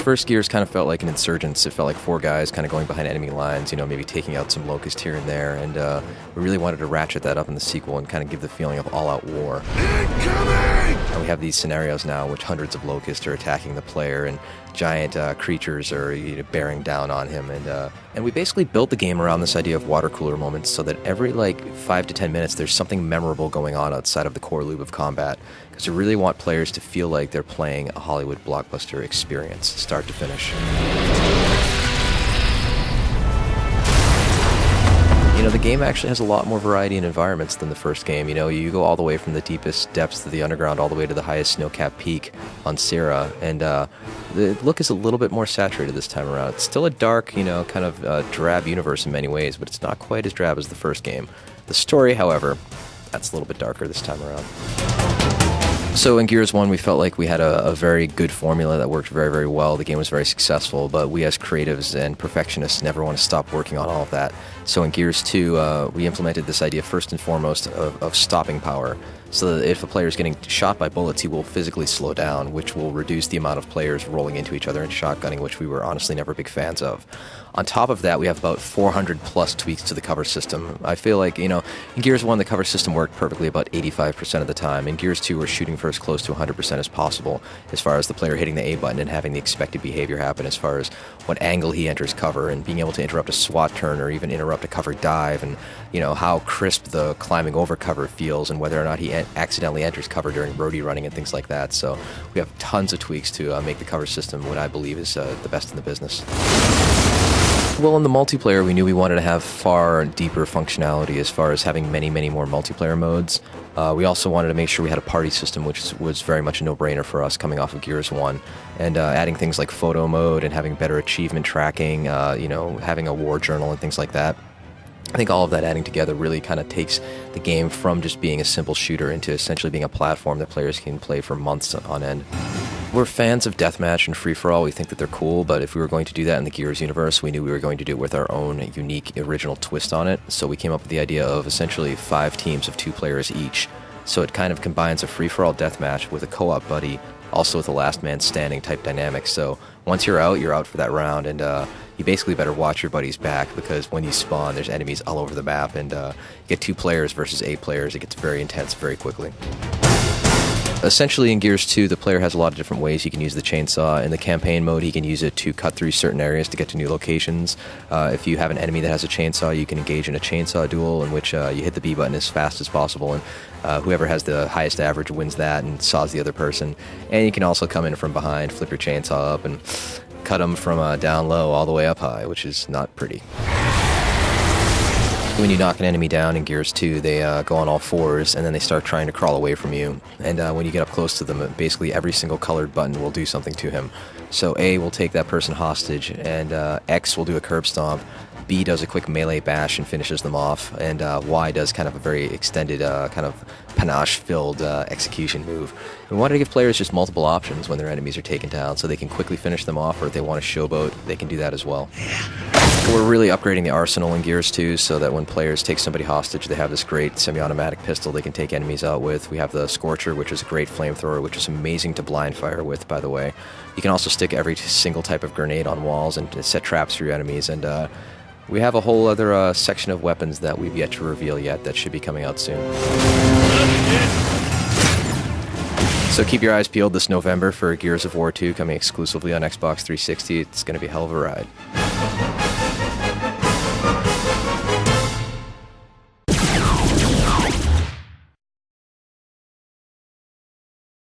first Gears kind of felt like an insurgence. It felt like 4 guys kind of going behind enemy lines, maybe taking out some Locust here and there, and we really wanted to ratchet that up in the sequel and kind of give the feeling of all-out war. Incoming! And we have these scenarios now in which hundreds of Locusts are attacking the player, and giant creatures are bearing down on him, and we basically built the game around this idea of water cooler moments, so that every 5 to 10 minutes there's something memorable going on outside of the core loop of combat, because we really want players to feel like they're playing a Hollywood blockbuster experience, start to finish. The game actually has a lot more variety in environments than the first game. You go all the way from the deepest depths of the underground all the way to the highest snow-capped peak on Sierra, and the look is a little bit more saturated this time around. It's still a dark, kind of drab universe in many ways, but it's not quite as drab as the first game. The story, however, that's a little bit darker this time around. So in Gears 1, we felt like we had a very good formula that worked very, very well. The game was very successful, but we as creatives and perfectionists never want to stop working on all of that. So in Gears 2, we implemented this idea first and foremost of stopping power, so that if a player is getting shot by bullets, he will physically slow down, which will reduce the amount of players rolling into each other and shotgunning, which we were honestly never big fans of. On top of that, we have about 400 plus tweaks to the cover system. I feel like, in Gears 1, the cover system worked perfectly about 85% of the time. In Gears 2, we're shooting for as close to 100% as possible, as far as the player hitting the A button and having the expected behavior happen, as far as what angle he enters cover, and being able to interrupt a SWAT turn or even interrupt a cover dive, and how crisp the climbing over cover feels, and whether or not he accidentally enters cover during roadie running and things like that. So we have tons of tweaks to make the cover system what I believe is the best in the business. Well, in the multiplayer, we knew we wanted to have far deeper functionality as far as having many, many more multiplayer modes. We also wanted to make sure we had a party system, which was very much a no-brainer for us coming off of Gears 1. And adding things like photo mode and having better achievement tracking, having a war journal and things like that. I think all of that adding together really kind of takes the game from just being a simple shooter into essentially being a platform that players can play for months on end. We're fans of deathmatch and free-for-all. We think that they're cool, but if we were going to do that in the Gears universe, we knew we were going to do it with our own unique, original twist on it. So we came up with the idea of essentially 5 teams of 2 players each. So it kind of combines a free-for-all deathmatch with a co-op buddy, also with a last man standing type dynamic. So once you're out for that round, and you basically better watch your buddies back, because when you spawn, there's enemies all over the map, and you get 2 players versus 8 players. It gets very intense very quickly. Essentially, in Gears 2, the player has a lot of different ways he can use the chainsaw. In the campaign mode, he can use it to cut through certain areas to get to new locations. If you have an enemy that has a chainsaw, you can engage in a chainsaw duel in which you hit the B button as fast as possible, and whoever has the highest average wins that and saws the other person. And you can also come in from behind, flip your chainsaw up, and cut them from down low all the way up high, which is not pretty. When you knock an enemy down in Gears 2, they go on all 4s, and then they start trying to crawl away from you. And when you get up close to them, basically every single colored button will do something to him. So A will take that person hostage, and X will do a curb stomp. B does a quick melee bash and finishes them off, and Y does kind of a very extended, kind of panache-filled execution move. We wanted to give players just multiple options when their enemies are taken down, so they can quickly finish them off, or if they want to showboat, they can do that as well. We're really upgrading the arsenal in Gears 2 so that when players take somebody hostage, they have this great semi-automatic pistol they can take enemies out with. We have the Scorcher, which is a great flamethrower, which is amazing to blind fire with, by the way. You can also stick every single type of grenade on walls and set traps for your enemies, and we have a whole other section of weapons that we've yet to reveal yet that should be coming out soon. So keep your eyes peeled this November for Gears of War 2 coming exclusively on Xbox 360. It's going to be a hell of a ride.